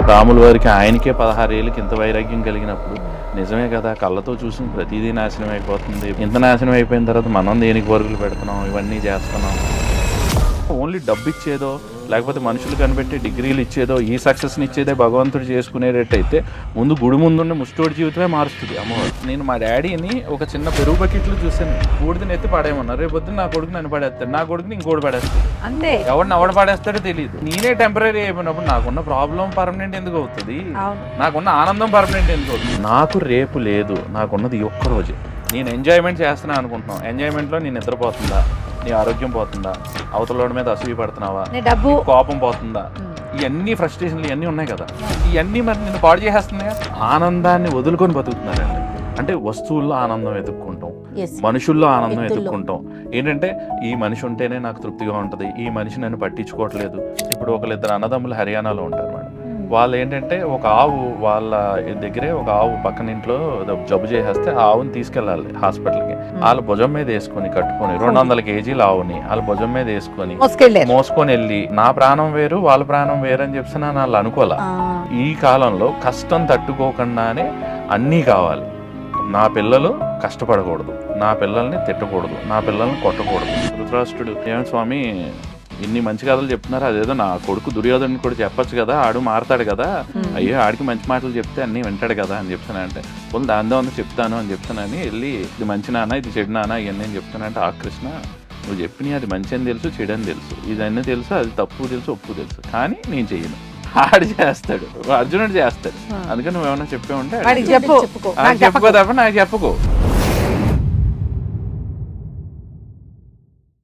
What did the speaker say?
రాముల వారికి ఆయనకే 16 ఏళ్ళకి ఇంత వైరాగ్యం కలిగినప్పుడు నిజమే కదా, కళ్ళతో చూసిన ప్రతిదీ నాశనం అయిపోతుంది. ఇంత నాశనం అయిపోయిన తర్వాత మనం దేనికి పరుగులు పెడుతున్నాం, ఇవన్నీ చేస్తున్నాం. ఓన్లీ డబ్బు ఇచ్చేదో లేకపోతే మనుషులు కనిపెట్టి డిగ్రీలు ఇచ్చేదో ఈ సక్సెస్ని ఇచ్చేదే భగవంతుడు చేసుకునేటట్టయితే ముందు గుడి ముందున్న ముష్టోడి జీవితమే మారుస్తుంది అమ్మవారు. నేను మా డాడీని ఒక చిన్న పెరుగు బకెట్లు చూసాను, బూడిదని ఎత్తి పడేయమన్నారు. రేపు పొద్దున్న నా కొడుకు నన్ను పడేస్తాడు, నా కొడుకుని ఇంకోటి పడేస్తాడు. అంతే, ఎవడు పడేస్తాడో తెలియదు. నేనే టెంపరీ అయిపోయినప్పుడు నాకున్న ప్రాబ్లం పర్మనెంట్ ఎందుకు అవుతుంది, నాకున్న ఆనందం పర్మనెంట్ ఎందుకు అవుతుంది? నాకు రేపు లేదు, నాకున్నది ఒక్క రోజే. నేను ఎంజాయ్మెంట్ చేస్తున్నా అనుకుంటున్నాను, ఎంజాయ్మెంట్లో నేను నిద్రపోతుందా, నీ ఆరోగ్యం పోతుందా, అవతల మీద అసూయ పడుతున్నావా, డబ్బు కోపం పోతుందా, ఇవన్నీ ఫ్రస్ట్రేషన్లు ఇవన్నీ ఉన్నాయి కదా, ఇవన్నీ మరి నేను పాడు చేసేస్తున్నాయా? ఆనందాన్ని వదులుకొని బతుకుతున్నారండి. అంటే వస్తువుల్లో ఆనందం వెతుక్కుంటాం, మనుషుల్లో ఆనందం వెతుక్కుంటాం. ఏంటంటే ఈ మనిషి ఉంటేనే నాకు తృప్తిగా ఉంటుంది, ఈ మనిషి నన్ను పట్టించుకోవట్లేదు. ఇప్పుడు ఒకళ్ళిద్దరు అన్నదమ్ములు హర్యానాలో ఉంటారు మేడం. వాళ్ళు ఏంటంటే ఒక ఆవు, వాళ్ళ దగ్గరే ఒక ఆవు పక్కన ఇంట్లో జబ్బు చేసేస్తే ఆ ఆవుని తీసుకెళ్ళాలి హాస్పిటల్కి. వాళ్ళ భుజం మీద వేసుకొని కట్టుకొని 200 కేజీల ఆవుని వాళ్ళ భుజం మీద వేసుకొని మోసుకొని వెళ్ళి నా ప్రాణం వేరు వాళ్ళ ప్రాణం వేరు అని చెప్పి నేను వాళ్ళు అనుకోలే. ఈ కాలంలో కష్టం తట్టుకోకుండానే అన్నీ కావాలి. నా పిల్లలు కష్టపడకూడదు, నా పిల్లల్ని తిట్టకూడదు, నా పిల్లల్ని కొట్టకూడదు. ధృతరాష్ట్రుడు ఏమంటే స్వామి ఇన్ని మంచి కథలు చెప్తున్నారు, అదేదో నా కొడుకు దుర్యోధను కూడా చెప్పొచ్చు కదా, ఆడు మారతాడు కదా, అయ్యో ఆడికి మంచి మాటలు చెప్తే అన్నీ వింటాడు కదా అని చెప్తానంటే, వాళ్ళు దాని దాని చెప్తాను అని చెప్తానని వెళ్ళి ఇది మంచి నాన్న ఇది చెడు నాన్న ఇవన్నీ అని చెప్తానంటే, ఆ కృష్ణ నువ్వు చెప్పిన అది మంచి అని తెలుసు చెడు అని తెలుసు, ఇదన్నీ తెలుసు, అది తప్పు తెలుసు ఒప్పు తెలుసు, కానీ నేను చెయ్యను. ఆడు చేస్తాడు, అర్జునుడు చేస్తాడు. అందుకని నువ్వేమన్నా చెప్పే ఉంటే చెప్పుకో తప్ప నాకు చెప్పుకో.